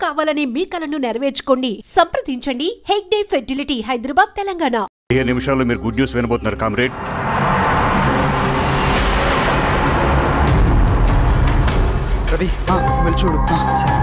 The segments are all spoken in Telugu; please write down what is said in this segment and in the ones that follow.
కావాలనే మీ కలను నెరవేర్చుకోండి. సంప్రదించండి హెగ్డే ఫెర్టిలిటీ, హైదరాబాద్, తెలంగాణ. 15 నిమిషాల్లో మీరు గుడ్ న్యూస్ వినబోతున్నారు కామ్రేడ్. రవి వెళ్ళి చూడు. సరే.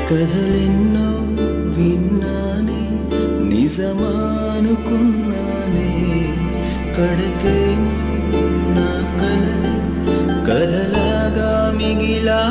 కథలెన్నో విన్నానే నిజమానుకున్నానే కడకేమో నా కలలు కథలాగా మిగిలా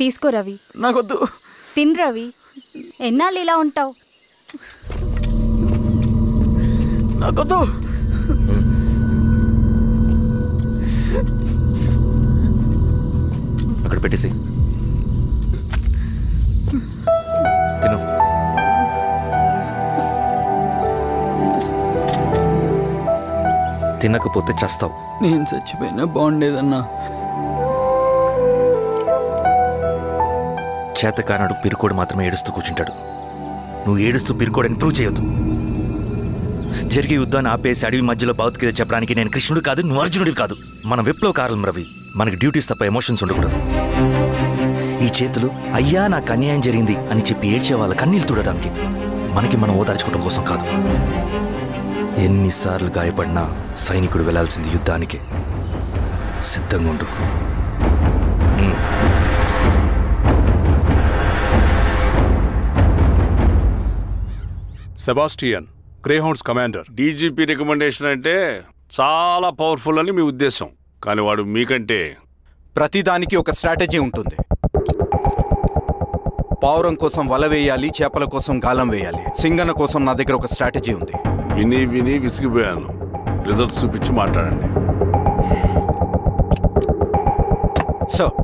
తీసుకో రవి. నాకొద్దు. తిన్ రవి, ఎన్నాళ్ళు ఇలా ఉంటావు? నాకొద్దు. అక్కడ పెట్టేసి తిను. తినకపోతే చస్తావు. నేను చచ్చిపోయినా బాగుండేదన్నా. చేతకానాడు పిరుకోడు మాత్రమే ఏడుస్తూ కూర్చుంటాడు. నువ్వు ఏడుస్తూ పిరుకోడని ప్రూవ్ చేయొద్దు. జరిగే యుద్ధాన్ని ఆపేసి అడవి మధ్యలో భౌతికత చెప్పడానికి నేను కృష్ణుడు కాదు, నువ్వు అర్జునుడివి కాదు. మన విప్లవకారులం రవి. మనకి డ్యూటీస్ తప్ప ఎమోషన్స్ ఉండకూడదు. ఈ చేతులు అయ్యా నాకు అన్యాయం జరిగింది అని చెప్పి ఏడ్చే వాళ్ళ కన్నీళ్ళు తుడడానికి, మనకి మనం ఓదార్చుకోవడం కోసం కాదు. ఎన్నిసార్లు గాయపడినా సైనికుడు వెళ్లాల్సింది యుద్ధానికి. సిద్ధంగా ఉండు. Sebastian, Greyhounds commander. DGP recommendation అంటే చాలా పవర్ఫుల్ అని మీ ఉద్దేశం, కానీ వాడు మీకంటే ప్రతిదానికి ఒక స్ట్రాటజీ ఉంటుంది. పావురం కోసం వల వేయాలి, చేపల కోసం గాలం వేయాలి. సింగన కోసం నా దగ్గర ఒక స్ట్రాటజీ ఉంది. విని విని విసిగిపోయాను. రిజల్ట్స్ చూపించి మాట్లాడండి. సార్,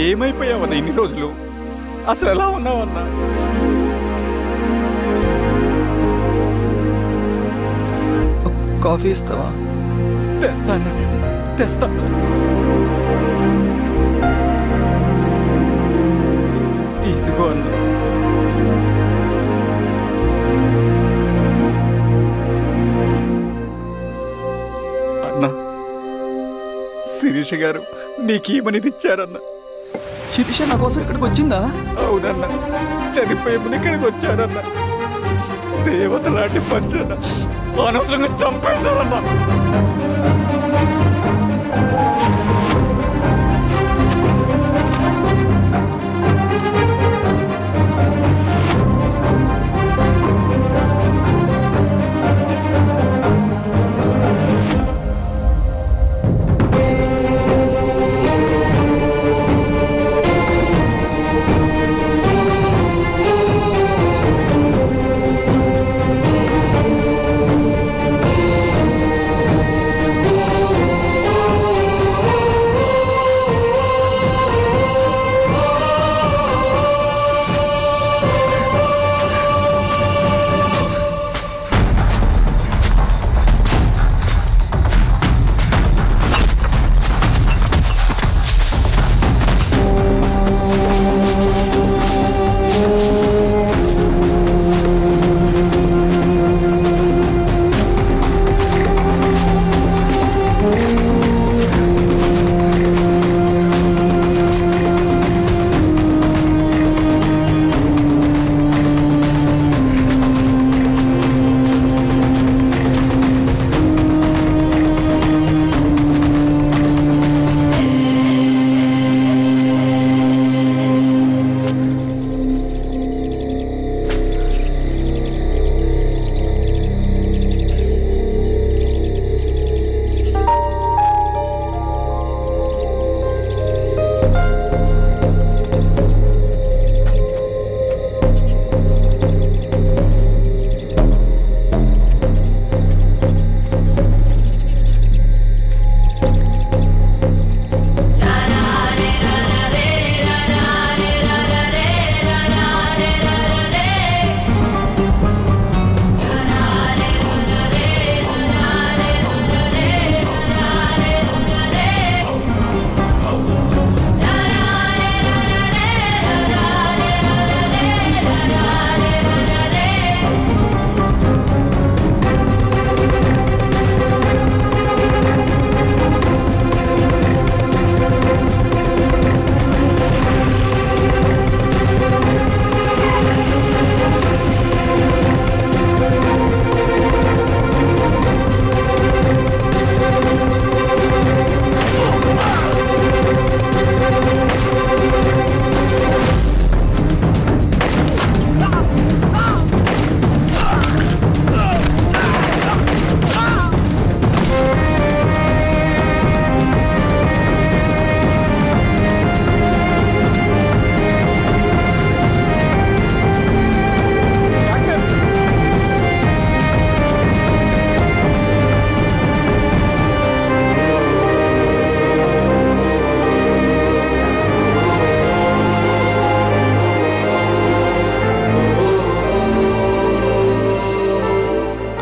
ఏమైపోయావన్నా ఇన్ని రోజులు? అసలు ఎలా ఉన్నావన్నా? కాఫీ ఇస్తావా? తెస్తాను. ఇదిగో అన్న. అన్నా, శిరీష గారు నీకేమనేది ఇచ్చారన్నా? శిరీష నా కోసం ఇక్కడికి వచ్చిందా? అవునన్నా, చనిపోయే ముందు ఇక్కడికి వచ్చారన్నా. దేవత లాంటి మనిషి అన్న, అనవసరంగా చంపేశారన్నా.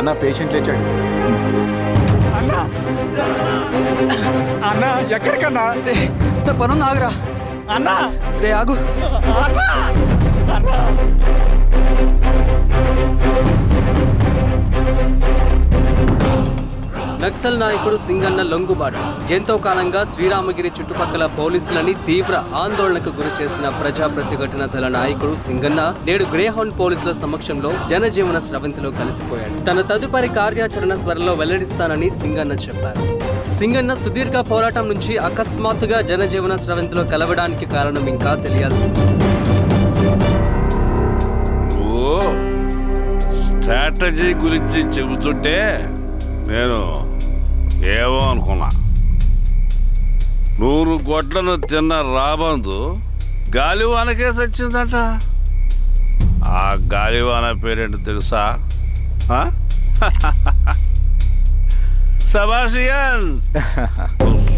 అన్న పేషెంట్ లేచాడు. అన్నా అన్నా ఎక్కడికన్నా? నా పనుంది, ఆగురా. అన్నా రే ఆగు. అన్నా అన్నా నక్సల్ నాయకుడు సింగన్న లొంగుబాటు ఎంతో కాలంగా శ్రీరామగిరి చుట్టుపక్కల పోలీసులని తీవ్ర ఆందోళనకు గురి చేసిన ప్రజా ప్రతిఘటన దళ నాయకుడు సింగన్న నేడు గ్రేహౌండ్ పోలీసుల సమక్షంలో జనజీవన స్రవంతిలో కలిసిపోయాడు. తన తదుపరి కార్యాచరణ త్వరలో వెల్లడిస్తానని సింగన్న చెప్పారు. సింగన్న సుదీర్ఘ పోరాటం నుంచి అకస్మాత్తుగా జనజీవన స్రవంతిలో కలవడానికి కారణం ఇంకా తెలియాల్సి ఉంది. స్ట్రాటజీ గురించి చెబుతుంటే నేను ఏమో అనుకున్నా. 100 గొడ్లను తిన్న రాబందు గాలివానకే చచ్చిందట. ఆ గాలివాన పేరేంటి తెలుసా? సబాషియన్,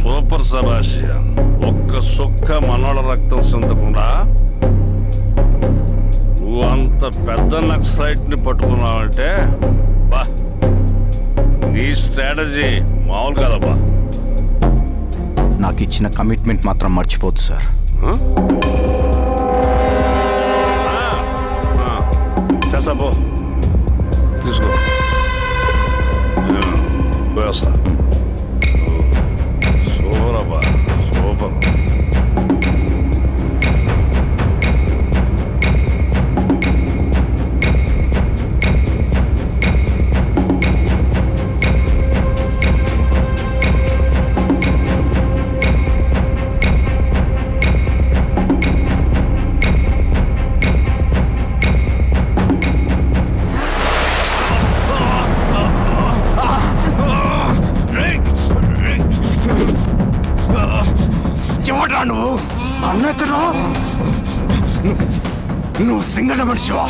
సూపర్ సబాషియన్. ఒక్క సుక్క మనోళ్ళ రక్తం చెందకుండా నువ్వు అంత పెద్ద నక్సలైట్ని పట్టుకున్నావంటే బా, నీ స్ట్రాటజీ మామూలు కదబ్బా. నాకు ఇచ్చిన కమిట్మెంట్ మాత్రం మర్చిపోద్దు సార్. చేసాబో, తీసుకో. పోయొస్తా. సూపర్ అబ్బా, సూపర్. నువ్వు అన్నెక్కడా? నువ్వు సింగన్న మనిషివా?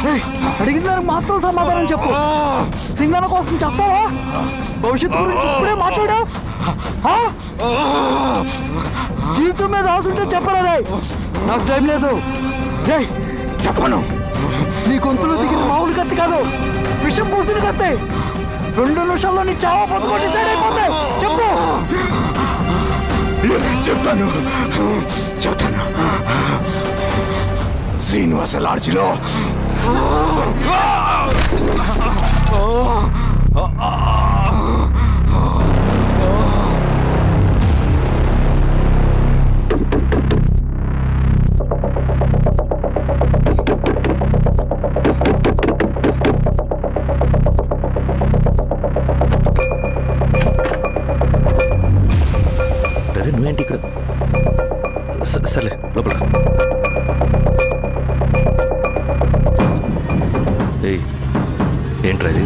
అడిగిన దానికి మాత్రం సమాధానం చెప్పు. సింగన్న కోసం చేస్తావా? భవిష్యత్తు గురించి ఇప్పుడే మాట్లాడా? జీవితం మీద ఆశుంటే చెప్పరా? నాకు టైం లేదు. చెప్పను. నీ గొంతులో దిగిన మామూలు కత్తి కాదు, విషం పూసిన కత్తి. 2 నిమిషాల్లో నీ చావా బతుకో డిసైడ్ అయిపోతాయి. చెప్పు. చెప్తాను. శ్రీనివాస లాడ్జిలో నువ్వేంటి ఇక్కడ? సర్లే, లోపల. ఏంట్రా ఇది?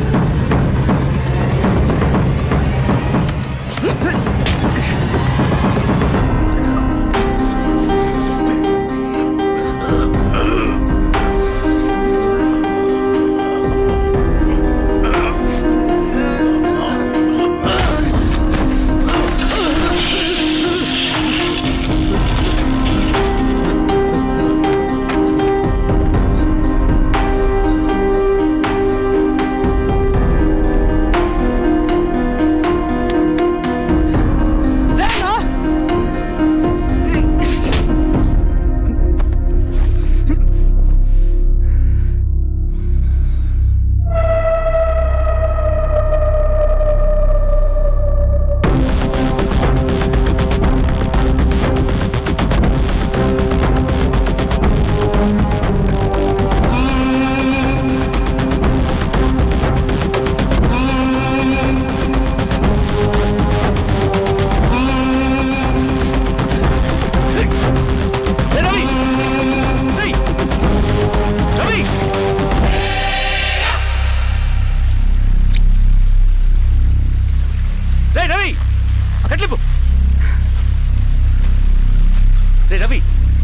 రవి,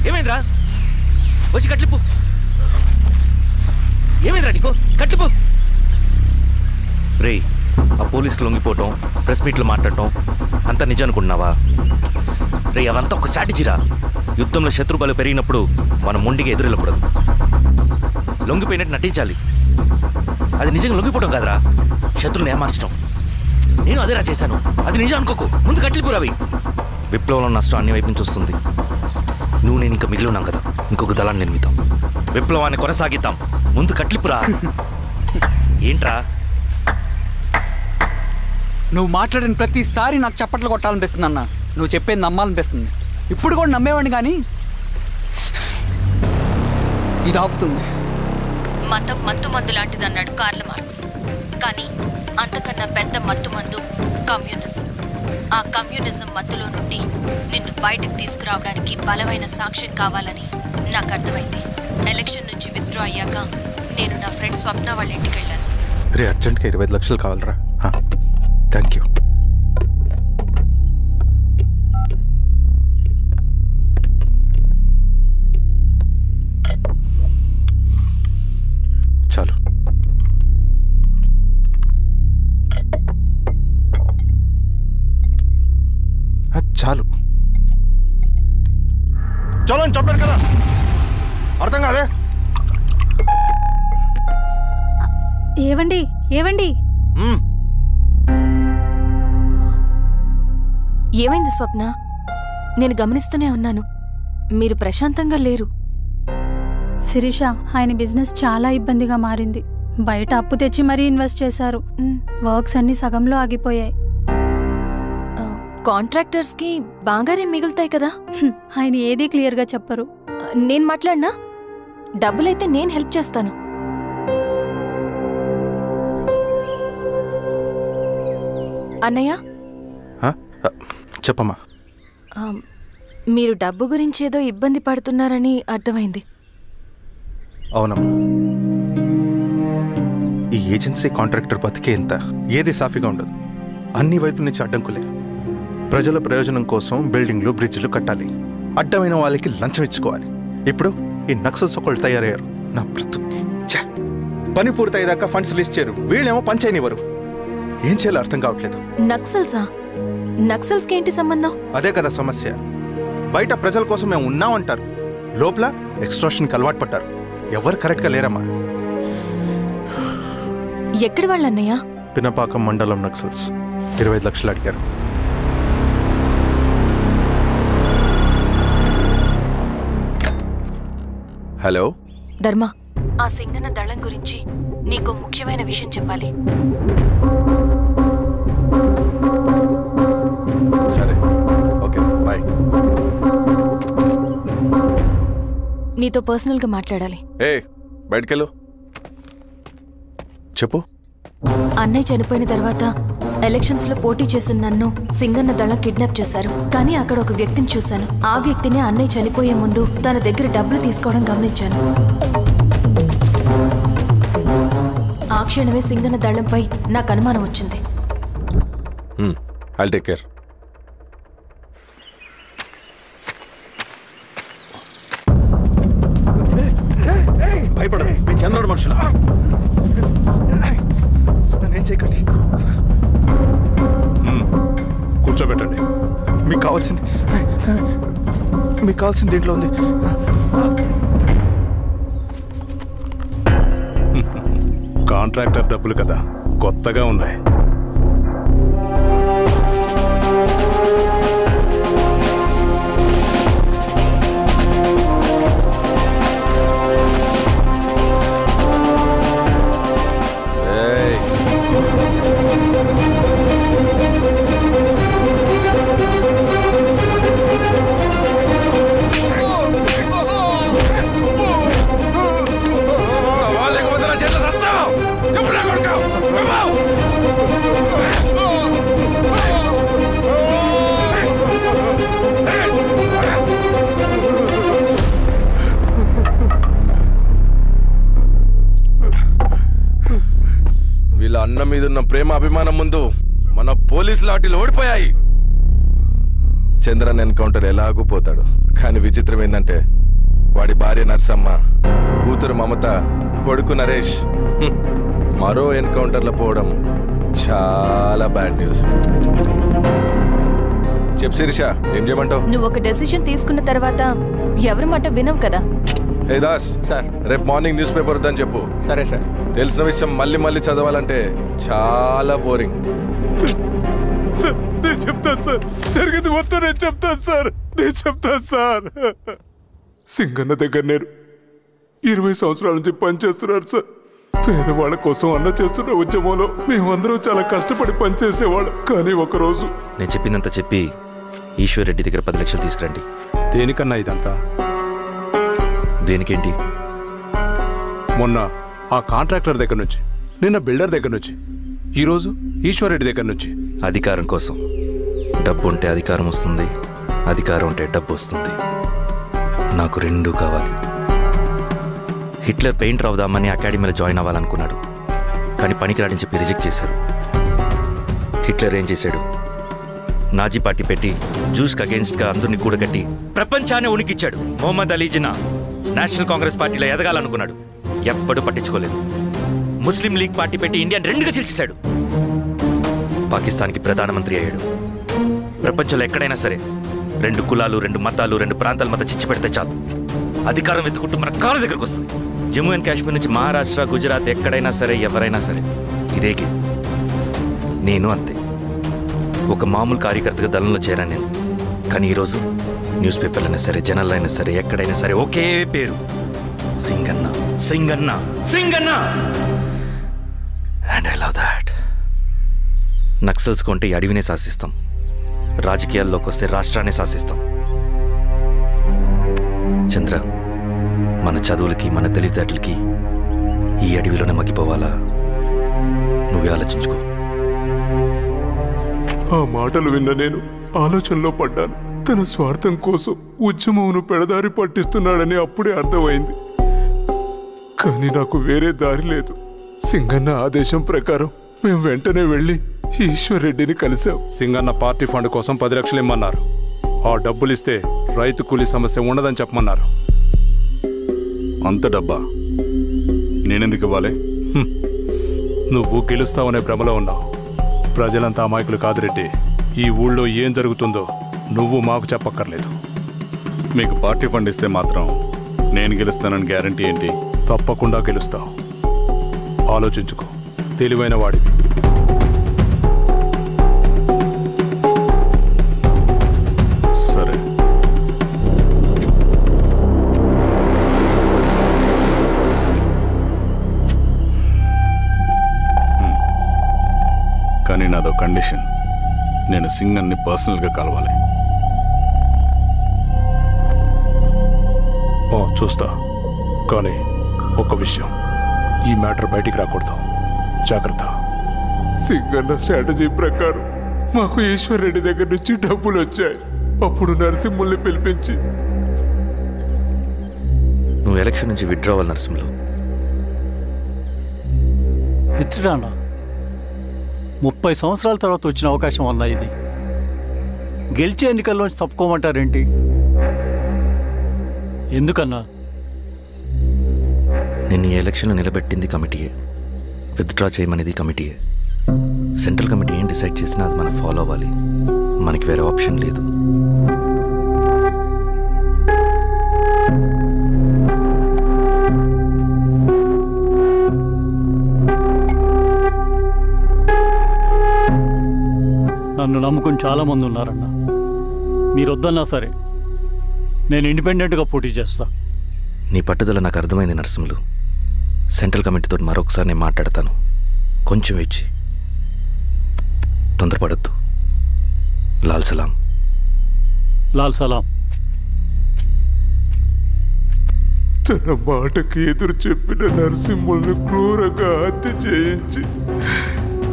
ఏమైందిరా? వచ్చి కట్లిప్పు. ఏమైందిరా నీకు? కట్లిప్పు. రే, ఆ పోలీసుకు లొంగిపోవటం, ప్రెస్ మీట్లో మాట్లాడటం అంతా నిజం అనుకుంటున్నావా? రే, అవంతా ఒక స్ట్రాటజీరా. యుద్ధంలో శత్రుబలు పెరిగినప్పుడు మనం మొండిగా ఎదురెళ్ళకూడదు. లొంగిపోయినట్టు నటించాలి. అది నిజంగా లొంగిపోవటం కాదురా, శత్రువుని ఏమార్చడం. నేను అదేరా చేశాను. అది నిజం అనుకోకు. ముందు కట్టిలిపు రవి. విప్లవంలో నష్టం అన్ని వైపు నుంచి వస్తుంది. నువ్వు నేను ఇంకా మిగిలి ఉన్నాం కదా, ఇంకొక దళాన్ని నిర్మితాం, విప్లవాన్ని కొనసాగిద్దాం. ముందు కట్లిపురా. ఏంట్రా నువ్వు మాట్లాడిన ప్రతిసారి నాకు చప్పట్లు కొట్టాలనిపిస్తుంది అన్న. నువ్వు చెప్పేది నమ్మాలనిపిస్తుంది. ఇప్పుడు కూడా నమ్మేవాడిని, కానీ ఇది ఆపుతుంది. మతం మత్తుమందు లాంటిది అన్నాడు కార్ల్ మార్క్స్. కానీ అంతకన్నా పెద్ద మత్తుమందు కమ్యూనిజం. ఆ కమ్యూనిజం మత్తులో నుండి నిన్ను బయటకు తీసుకురావడానికి బలమైన సాక్ష్యం కావాలని నాకు అర్థమైంది. ఎలక్షన్ నుంచి విత్డ్రా అయ్యాక నేను నా ఫ్రెండ్ స్వప్న వాళ్ళ ఇంటికి వెళ్ళాను. రే, అర్జెంట్గా 25 లక్షలు కావాలరా. Thank you. చాలు. చాలు. చలో అని చెప్పాను కదా, అర్థం కాదే? ఏవండి ఏవండి ఏమైంది స్వప్న? నేను గమనిస్తూనే ఉన్నాను, మీరు ప్రశాంతంగా లేరు. శిరీష, ఆయన బిజినెస్ చాలా ఇబ్బందిగా మారింది. బయట అప్పు తెచ్చి మరీ ఇన్వెస్ట్ చేశారు. వర్క్స్ అన్ని సగంలో ఆగిపోయాయి. కాంట్రాక్టర్స్కి బాగానే మిగులుతాయి కదా. ఆయన ఏదీ క్లియర్గా చెప్పరు. నేను మాట్లాడినా డబ్బులైతే నేను హెల్ప్ చేస్తాను. అన్నయ్య, చెప్పమ్మా. మీరు డబ్బు గురించి ఏదో ఇబ్బంది పడుతున్నారని అర్థమైంది. అవునమ్మా, ఈ ఏజెన్సీ కాంట్రాక్టర్ బతికే ఇంత ఏది సాఫీగా ఉండదు. అన్ని వైపుల నుంచి అడ్డంకులే. ప్రజల ప్రయోజనం కోసం బిల్డింగ్లు, బ్రిడ్జ్లు కట్టాలి. అడ్డమైన వాళ్ళకి లంచం ఇచ్చుకోవాలి. ఇప్పుడు ఈ నక్సల్స్ ఒకళ్ళు తయారయ్యారు. నా బ్రతుక్కి పని పూర్తయ్యేదాకా ఫండ్స్ లిస్ట్ చేయరు. వీళ్ళేమో పంచాయనివ్వరు. ఏం చేయాలో అర్థం కావట్లేదు. నక్సల్సా? నక్సల్స్కి ఏంటి సంబంధం? అదే కదా సమస్య. బయట ప్రజల కోసం మేము ఉన్నామంటారు, లోపల ఎక్స్ట్రాక్షన్కి అలవాటు పడ్డారు. ఎవరు కరెక్ట్గా లేరమ్మా. ఎక్కడి వాళ్ళన్నయ్యా? పినపాకం మండలం నక్సల్స్ 25 లక్షలు అడిగారు. హలో ధర్మ, ఆ సింగన్న దళం గురించి నీకు ముఖ్యమైన విషయం చెప్పాలి. సరే, ఓకే, బాయ్. నీతో పర్సనల్గా మాట్లాడాలి. బయటకెళ్ళు. చెప్పు. అన్నయ్య చనిపోయిన తర్వాత ఎలక్షన్స్లో పోటీ చేసిన నన్ను సింగన్న దళం కిడ్నాప్ చేశారు. కానీ అక్కడ ఒక వ్యక్తిని చూశాను. ఆ వ్యక్తిని అన్నయ్య చనిపోయే ముందు తన దగ్గర డబ్బులు తీసుకోవడం గమనించాను. ఆ క్షణమే సింగన్న దళంపై నాకు అనుమానం వచ్చింది. I'll take care. భయపడదు, మేము చంద్రుడు మనుషులు. నన్నేం చేయకండి. కూర్చోబెట్టండి. మీకు కావాల్సింది దీంట్లో ఉంది. కాంట్రాక్టర్ డబ్బులు కదా, కొత్తగా ఉన్నాయి. వీళ్ళ అన్న మీదున్న ప్రేమ అభిమానం ముందు మన పోలీస్ లాఠీలు ఓడిపోయాయి. చంద్రన్ ఎన్కౌంటర్ ఎలాగూ పోతాడు. కానీ విచిత్రం ఏంటంటే వాడి భార్య నర్సమ్మ, కూతురు మమత, కొడుకు నరేష్ మరో ఎన్కౌంటర్లో పోవడం చాలా బ్యాడ్ న్యూస్. చెప్పు శిరీష, ఏం చేయమంటావు? నువ్వు ఒక డెసిషన్ తీసుకున్న తర్వాత ఎవరి మాట వినవు కదా. హే దాస్ సార్ రేపు మార్నింగ్ న్యూస్ పేపర్ వద్దని చెప్పు. సరే సార్. తెలిసిన విషయం మళ్ళీ చదవాలంటే చాలా బోరింగ్. సార్ నేను చెప్తాను సార్, జరిగింది మొత్తం నేను చెప్తాను సార్. సింగన్న దగ్గర నేను 20 సంవత్సరాల నుంచి పనిచేస్తున్నాను సార్. పేదవాళ్ళ కోసం అన్న చేస్తున్న ఉద్యమంలో మేమందరం చాలా కష్టపడి పనిచేసేవాళ్ళం. కానీ ఒకరోజు నేను చెప్పినంత చెప్పి ఈశ్వర్ రెడ్డి దగ్గర 10 లక్షలు తీసుకురండి. దేనికన్నా ఇదంతా? దేనికేంటి? మొన్న ఆ కాంట్రాక్టర్ దగ్గర నుంచి, నిన్న బిల్డర్ దగ్గర నుంచి, ఈరోజు ఈశ్వర్ రెడ్డి దగ్గర నుంచి. అధికారం కోసం. డబ్బు ఉంటే అధికారం వస్తుంది, అధికారం ఉంటే డబ్బు వస్తుంది. నాకు రెండూ కావాలి. హిట్లర్ పెయింటర్ అవుదామని అకాడమీలో జాయిన్ అవ్వాలనుకున్నాడు, కానీ పనికిరాడని చెప్పి రిజెక్ట్ చేశారు. హిట్లర్ ఏం చేశాడు? నాజీ పార్టీ పెట్టి జూస్కి అగేన్స్ట్గా అందరినీ కూడగట్టి ప్రపంచాన్ని ఉనికిచ్చాడు. మొహమ్మద్ అలీ జిన్నా నేషనల్ కాంగ్రెస్ పార్టీలో ఎదగాలనుకున్నాడు, ఎప్పుడూ పట్టించుకోలేదు. ముస్లిం లీగ్ పార్టీ పెట్టి ఇండియాని రెండుగా చీల్చేశాడు. పాకిస్తాన్కి ప్రధానమంత్రి అయ్యాడు. ప్రపంచంలో ఎక్కడైనా సరే 2 కులాలు, 2 మతాలు, 2 ప్రాంతాల మధ్య చిచ్చు పెడితే చాలు, అధికారం వెతుకుంటూ మన కాళ్ళ దగ్గరకు వస్తుంది. జమ్మూ అండ్ కాశ్మీర్ నుంచి మహారాష్ట్ర, గుజరాత్ ఎక్కడైనా సరే, ఎవరైనా సరే ఇదే గేమ్. నేను అంతే. ఒక మామూలు కార్యకర్తగా దళంలో చేరాను నేను. కానీ ఈరోజు న్యూస్ పేపర్లైనా సరే, జనాల్లో అయినా సరే, ఎక్కడైనా సరే ఒకే పేరు, Singanna, Singanna, Singanna. And I love that. Naxals కొంటే ఈ అడవినే శాసిస్తాం, రాజకీయాల్లోకి వస్తే రాష్ట్రాన్ని శాసిస్తాం. చంద్ర, మన చదువులకి, మన తెలివితేటలకి ఈ అడవిలోనే మగ్గిపోవాలా? నువ్వే ఆలోచించుకో. ఆ మాటలు విన్న నేను ఆలోచనలో పడ్డాను. తన స్వార్థం కోసం ఉద్యమమును పెడదారి పట్టిస్తున్నాడని అప్పుడే అర్థమైంది. కానీ నాకు వేరే దారి లేదు. సింగన్న ఆదేశం ప్రకారం మేము వెంటనే వెళ్ళి ఈశ్వర్ రెడ్డిని కలిశాం. సింగన్న పార్టీ ఫండ్ కోసం 10 లక్షలు ఇమ్మన్నారు. ఆ డబ్బులు ఇస్తే రైతు కూలీ సమస్య ఉండదని చెప్పమన్నారు. అంత డబ్బా నేనెందుకు ఇవ్వాలి? నువ్వు గెలుస్తావనే భ్రమలో ఉన్నావు. ప్రజలంతా అమాయకులు కాదు రెడ్డి. ఈ ఊళ్ళో ఏం జరుగుతుందో నువ్వు మాకు చెప్పక్కర్లేదు. మీకు పార్టీ ఫండ్ ఇస్తే మాత్రం నేను గెలుస్తానని గ్యారంటీ ఏంటి? తప్పకుండా గెలుస్తావు. ఆలోచించుకో, తెలివైన వాడివి. సరే. కానీ నాదో కండిషన్. నేను సింగన్ని పర్సనల్గా కలవాలి. చూస్తా. కానీ ఒక విషయం, ఈ మ్యాటర్ బయటికి రాకూడదు. జాగ్రత్త. సింగన్న స్ట్రాటజీ ప్రకారం మాకు ఈశ్వర్ రెడ్డి దగ్గర నుంచి డబ్బులు వచ్చాయి. అప్పుడు నరసింహుల్ని పిలిపించి, నువ్వు ఎలక్షన్ నుంచి విత్డ్రా అవ్వాలి నరసింహులు. విత్డ్రానా? 30 సంవత్సరాల తర్వాత వచ్చిన అవకాశం అన్నా ఇది. గెలిచే ఎన్నికల్లోంచి తప్పుకోమంటారేంటి? ఎందుకన్నా? నిన్ను ఈ ఎలక్షన్లో నిలబెట్టింది కమిటీయే, విత్డ్రా చేయమనేది కమిటీయే. సెంట్రల్ కమిటీ ఏం డిసైడ్ చేసినా అది మనం ఫాలో అవ్వాలి. మనకి వేరే ఆప్షన్ లేదు. నన్ను నమ్ముకుని చాలామంది ఉన్నారన్నా. మీరు వద్దన్నా సరే నేను ఇండిపెండెంట్గా పోటీ చేస్తా. నీ పట్టుదల నాకు అర్థమైంది నరసింహులు. సెంట్రల్ కమిటీతో మరొకసారి నేను మాట్లాడతాను. కొంచెం వెయిట్ చేయి, తొందరపడద్దు. లాల్ సలాం. లాల్ సలాం. తన మాటకి ఎదురు చెప్పిన నరసింహుల్ని క్రూరంగా హత్య చేయించి,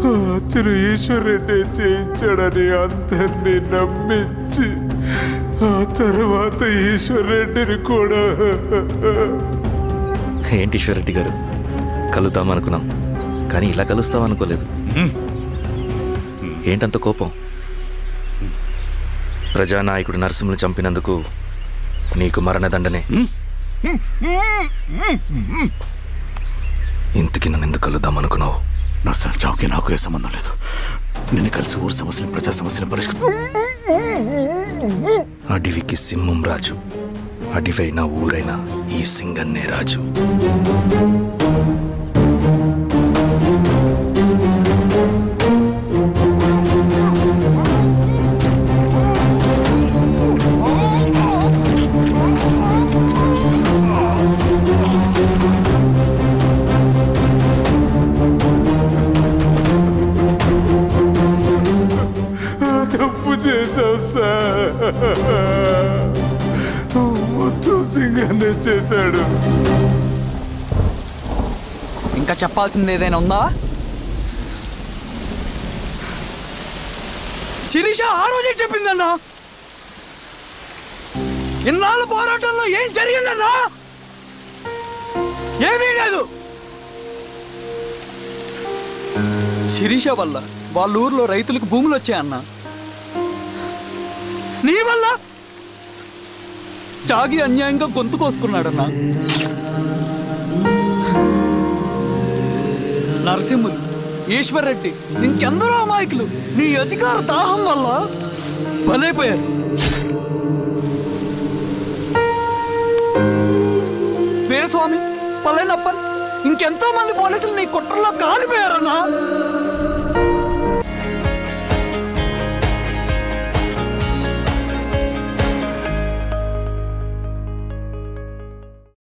ఆ హత్యను ఈశ్వర్ రెడ్డి చేయించాడని అందరినీ నమ్మించి, ఆ తర్వాత ఈశ్వర్ రెడ్డిని కూడా. ఏంటి ఈశ్వర్ రెడ్డి గారు, కలుద్దామనుకున్నాం కానీ ఇలా కలుస్తామనుకోలేదు. ఏంటంత కోపం? ప్రజానాయకుడు నరసింహులు చంపినందుకు నీకు మరణదండనే. ఇంతకీ నన్ను ఎందుకు కలుద్దామనుకున్నావు? నర్సన్ చావుకి నాకు ఏ సంబంధం లేదు. నిన్ను కలిసి ఊరు సమస్యలు, ప్రజా సమస్యలు పరిష్కరించు. అడవికి సింహం రాజు, అడివైనా ఊరైనా ఈ సింగన్నే రాజు. తప్పు చేశావు సార్, మొత్తం సింగన్నే చేశాడు. ఇంకా చెప్పాల్సింది ఏదైనా ఉందా? శిరీష ఆ రోజే చెప్పిందన్నా. ఇన్నాళ్ళ పోరాటంలో ఏం జరిగిందన్నా? ఏమీ లేదు. శిరీష వల్ల వాళ్ళ ఊర్లో రైతులకు భూములు వచ్చాయన్నా. నీ వల్ల చాగి అన్యాయంగా గొంతు కోసుకున్నాడన్నా. నరసింహులు, ఈశ్వర్ రెడ్డి, ఇంకెందరో అమాయకులు నీ అధికార దాహం వల్ల బలైపోయారు. వీరస్వామి, పల్లెనప్పన్, ఇంకెంతో మంది పోలీసులు నీ కుట్రలో కాలిపోయారన్నా.